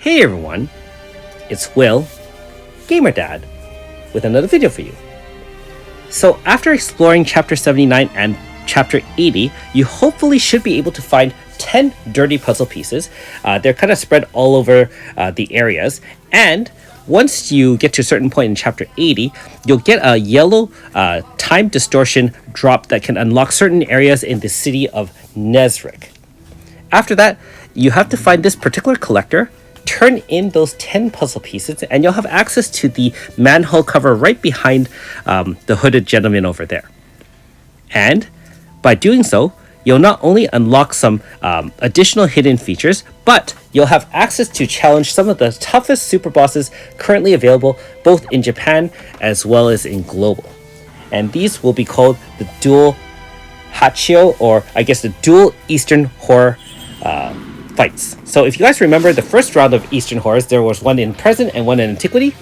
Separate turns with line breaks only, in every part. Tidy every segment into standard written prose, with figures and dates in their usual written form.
Hey everyone, it's Will, Gamer Dad, with another video for you. So after exploring Chapter 79 and Chapter 80, you hopefully should be able to find 10 dirty puzzle pieces. They're kind of spread all over the areas, and once you get to a certain point in Chapter 80, you'll get a yellow time distortion drop that can unlock certain areas in the city of Nezric. After that, you have to find this particular collector, turn in those 10 puzzle pieces, and you'll have access to the manhole cover right behind the hooded gentleman over there. And by doing so, you'll not only unlock some additional hidden features, but you'll have access to challenge some of the toughest super bosses currently available both in Japan as well as in global. And these will be called the dual Hachiyo, or I guess the dual Eastern Horror fights. So if you guys remember the first round of Eastern Horrors, there was one in present and one in antiquity.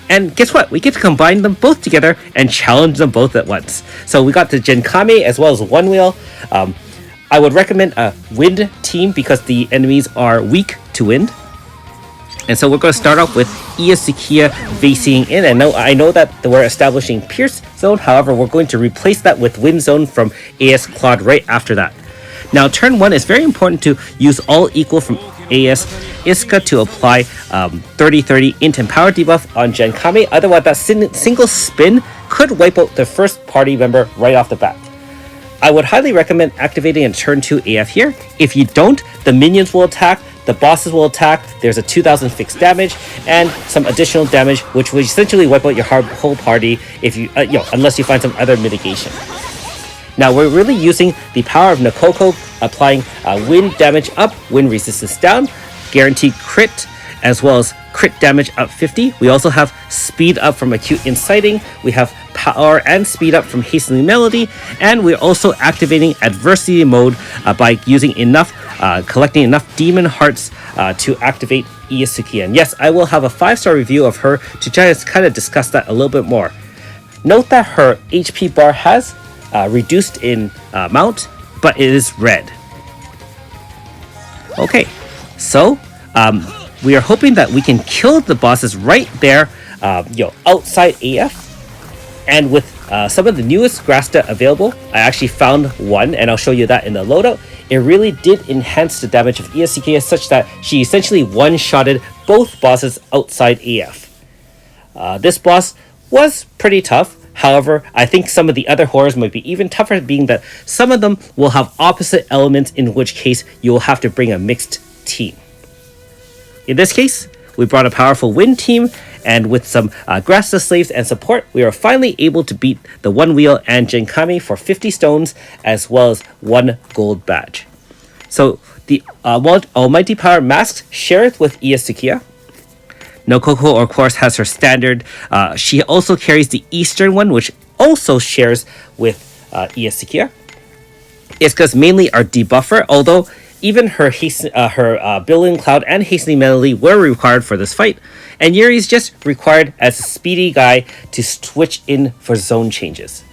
And guess what? We get to combine them both together and challenge them both at once. So we got the Genkame as well as One Wheel. I would recommend a wind team because the enemies are weak to wind. And so we're going to start off with Iyasukiya Vasing in. And I know that we're establishing Pierce Zone. However, we're going to replace that with Wind Zone from AS Claude right after that. Now, turn 1 is very important to use all equal from AS Iska to apply 30-30 int and power debuff on Genkame. Otherwise, that single spin could wipe out the first party member right off the bat. I would highly recommend activating a turn 2 AF here. If you don't, the minions will attack, the bosses will attack, there's a 2000 fixed damage, and some additional damage, which will essentially wipe out your whole party if you, unless you find some other mitigation. Now we're really using the power of Nakoko, applying wind damage up, wind resistance down, guaranteed crit, as well as crit damage up 50. We also have speed up from acute inciting. We have power and speed up from hastening melody, and we're also activating adversity mode by using enough, collecting enough demon hearts to activate Iyasukiya. And yes, I will have a 5-star review of her to try to kind of discuss that a little bit more. Note that her HP bar has reduced in amount, but it is red. Okay, so we are hoping that we can kill the bosses right there, outside AF. And with some of the newest Grasta available, I actually found one, and I'll show you that in the loadout. It really did enhance the damage of Iyasukiya such that she essentially one-shotted both bosses outside AF. This boss was pretty tough. However, I think some of the other horrors might be even tougher, being that some of them will have opposite elements, in which case you will have to bring a mixed team. In this case, we brought a powerful wind team, and with some Grasta slaves and support, we are finally able to beat the One Wheel and Genkame for 50 stones, as well as 1 gold badge. So the Almighty Power Mask shareth with Iyasukiya. Nakoko, of course, has her standard. She also carries the Eastern one, which also shares with Iyasukiya. Iska's mainly our debuffer, although even her Billowing Cloud and Hastening Melody were required for this fight, and Yuri's just required as a speedy guy to switch in for zone changes.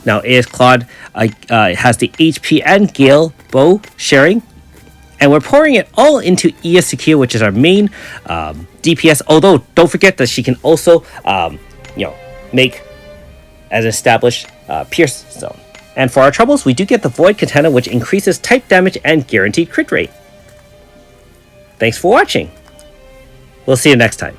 Now, AS Claude has the HP and Gale bow sharing, and we're pouring it all into Iyasukiya, which is our main DPS, although don't forget that she can also make as established Pierce Zone. And for our troubles, we do get the Void Katana, which increases type damage and guaranteed crit rate. Thanks for watching. We'll see you next time.